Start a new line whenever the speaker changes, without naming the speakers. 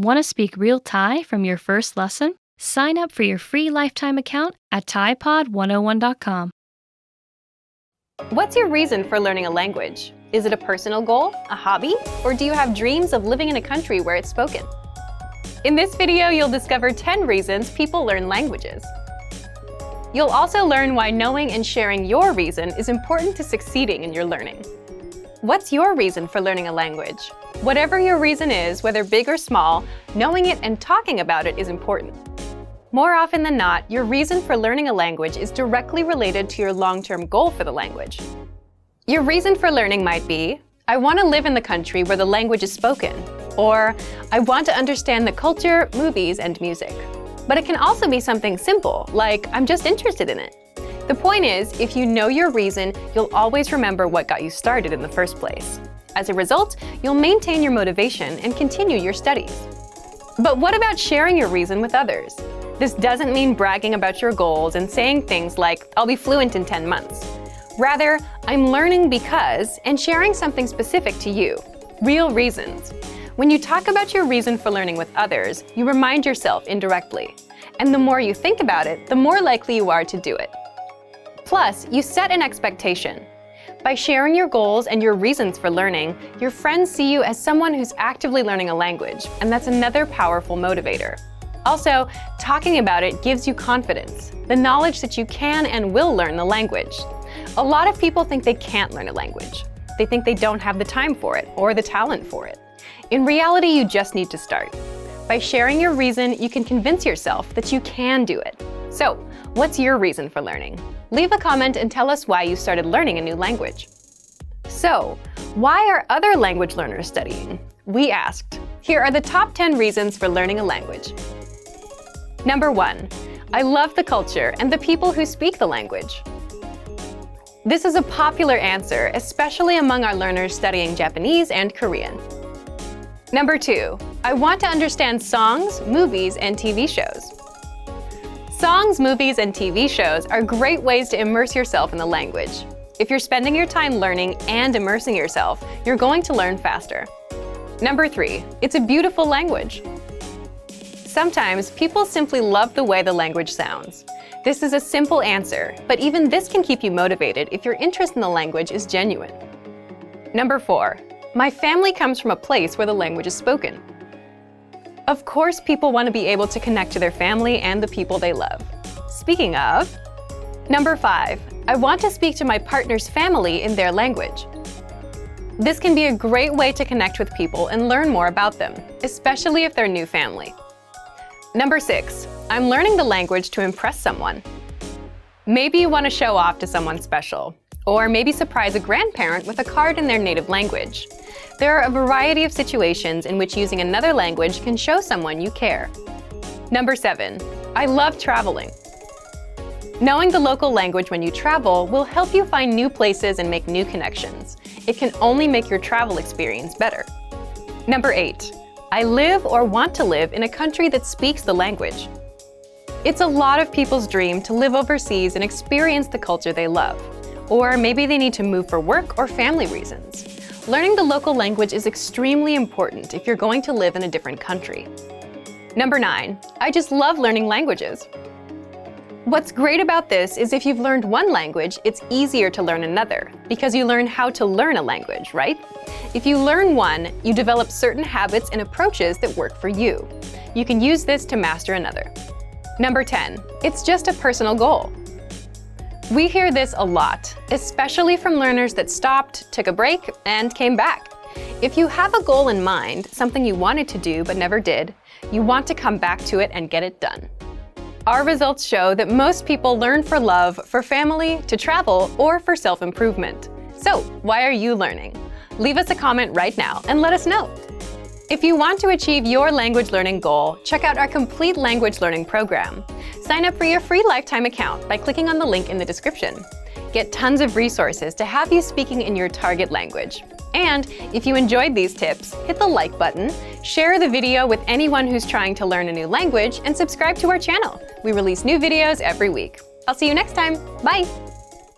Want to speak real Thai from your first lesson? Sign up for your free lifetime account at ThaiPod101.com.
What's your reason for learning a language? Is it a personal goal, a hobby, or do you have dreams of living in a country where it's spoken? In this video, you'll discover 10 reasons people learn languages. You'll also learn why knowing and sharing your reason is important to succeeding in your learning. What's your reason for learning a language? Whatever your reason is, whether big or small, knowing it and talking about it is important. More often than not, your reason for learning a language is directly related to your long-term goal for the language. Your reason for learning might be, I want to live in the country where the language is spoken, or I want to understand the culture, movies, and music. But it can also be something simple, like I'm just interested in it. The point is, if you know your reason, you'll always remember what got you started in the first place. As a result, you'll maintain your motivation and continue your studies. But what about sharing your reason with others? This doesn't mean bragging about your goals and saying things like, I'll be fluent in 10 months. Rather, I'm learning because, and sharing something specific to you. Real reasons. When you talk about your reason for learning with others, you remind yourself indirectly. And the more you think about it, the more likely you are to do it. Plus, you set an expectation. By sharing your goals and your reasons for learning, your friends see you as someone who's actively learning a language, and that's another powerful motivator. Also, talking about it gives you confidence, the knowledge that you can and will learn the language. A lot of people think they can't learn a language. They think they don't have the time for it or the talent for it. In reality, you just need to start. By sharing your reason, you can convince yourself that you can do it. So, what's your reason for learning? Leave a comment and tell us why you started learning a new language. So, why are other language learners studying? We asked. Here are the top 10 reasons for learning a language. Number 1. I love the culture and the people who speak the language. This is a popular answer, especially among our learners studying Japanese and Korean. Number 2. I want to understand songs, movies, and TV shows. Songs, movies, and TV shows are great ways to immerse yourself in the language. If you're spending your time learning and immersing yourself, you're going to learn faster. Number 3. It's a beautiful language. Sometimes people simply love the way the language sounds. This is a simple answer, but even this can keep you motivated if your interest in the language is genuine. Number 4. My family comes from a place where the language is spoken. Of course, people want to be able to connect to their family and the people they love. Speaking of, Number 5. I want to speak to my partner's family in their language. This can be a great way to connect with people and learn more about them, especially if they're new family. Number 6. I'm learning the language to impress someone. Maybe you want to show off to someone special, or maybe surprise a grandparent with a card in their native language. There are a variety of situations in which using another language can show someone you care. Number 7. I love traveling. Knowing the local language when you travel will help you find new places and make new connections. It can only make your travel experience better. Number 8. I live or want to live in a country that speaks the language. It's a lot of people's dream to live overseas and experience the culture they love. Or maybe they need to move for work or family reasons. Learning the local language is extremely important if you're going to live in a different country. Number 9. I just love learning languages. What's great about this is if you've learned one language, it's easier to learn another, because you learn how to learn a language, right? If you learn one, you develop certain habits and approaches that work for you. You can use this to master another. Number 10. It's just a personal goal. We hear this a lot, especially from learners that stopped, took a break, and came back. If you have a goal in mind, something you wanted to do but never did, you want to come back to it and get it done. Our results show that most people learn for love, for family, to travel, or for self-improvement. So, why are you learning? Leave us a comment right now and let us know. If you want to achieve your language learning goal, check out our complete language learning program. Sign up for your free lifetime account by clicking on the link in the description. Get tons of resources to have you speaking in your target language. And if you enjoyed these tips, hit the like button, share the video with anyone who's trying to learn a new language, and subscribe to our channel. We release new videos every week. I'll see you next time. Bye!